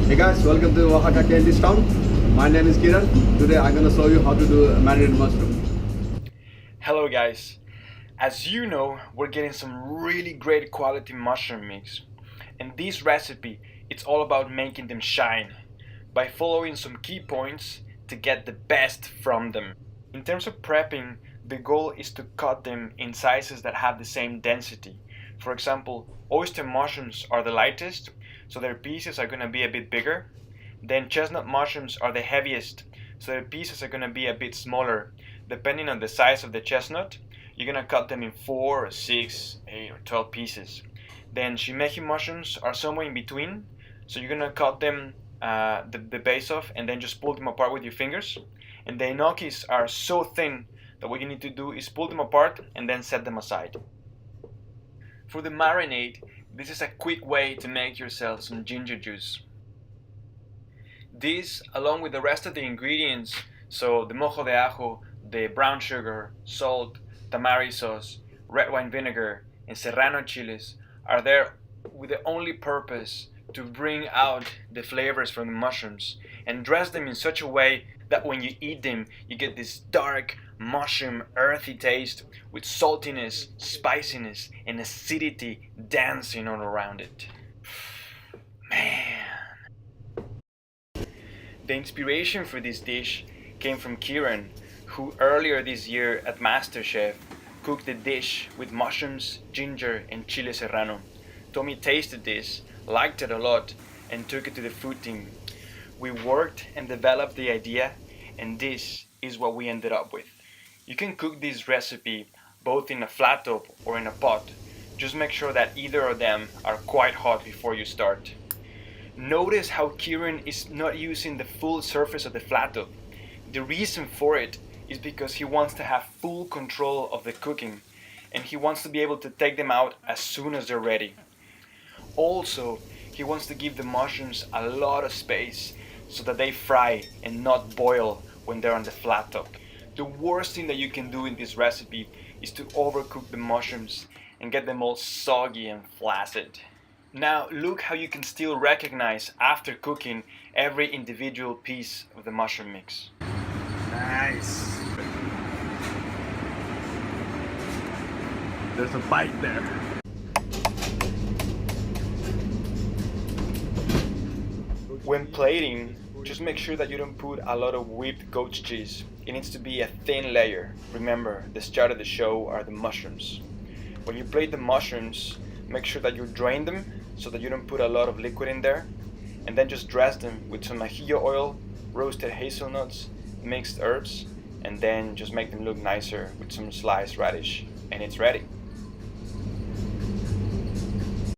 Hey guys, welcome to Wahaca, Kansas town. My name is Kiran. Today I'm gonna show you how to do marinated mushroom. Hello guys, as you know, we're getting some really great quality mushroom mix, and this recipe, it's all about making them shine by following some key points to get the best from them. In terms of prepping, the goal is to cut them in sizes that have the same density. For example, oyster mushrooms are the lightest, so their pieces are going to be a bit bigger. Then chestnut mushrooms are the heaviest, so their pieces are going to be a bit smaller. Depending on the size of the chestnut, you're going to cut them in 4, or 6, 8, or 12 pieces. Then shimeji mushrooms are somewhere in between, so you're going to cut them the base off and then just pull them apart with your fingers. And the enokis are so thin that what you need to do is pull them apart and then set them aside. For the marinade, this is a quick way to make yourself some ginger juice. This, along with the rest of the ingredients, so the mojo de ajo, the brown sugar, salt, tamari sauce, red wine vinegar, and serrano chilies, are there with the only purpose to bring out the flavors from the mushrooms and dress them in such a way that when you eat them, you get this dark, mushroom, earthy taste with saltiness, spiciness, and acidity dancing all around it. Man. The inspiration for this dish came from Kieran, who earlier this year at MasterChef cooked the dish with mushrooms, ginger, and chile serrano. Tommy tasted this, liked it a lot, and took it to the food team. We worked and developed the idea, and this is what we ended up with. You can cook this recipe both in a flat top or in a pot. Just make sure that either of them are quite hot before you start. Notice how Kieran is not using the full surface of the flat top. The reason for it is because he wants to have full control of the cooking, and he wants to be able to take them out as soon as they're ready. Also, he wants to give the mushrooms a lot of space so that they fry and not boil when they're on the flat top. The worst thing that you can do in this recipe is to overcook the mushrooms and get them all soggy and flaccid. Now look how you can still recognize after cooking every individual piece of the mushroom mix. Nice. There's a bite there. When plating, just make sure that you don't put a lot of whipped goat cheese. It needs to be a thin layer. Remember, the star of the show are the mushrooms. When you plate the mushrooms, make sure that you drain them so that you don't put a lot of liquid in there, and then just dress them with some ajillo oil, roasted hazelnuts, mixed herbs, and then just make them look nicer with some sliced radish, and it's ready.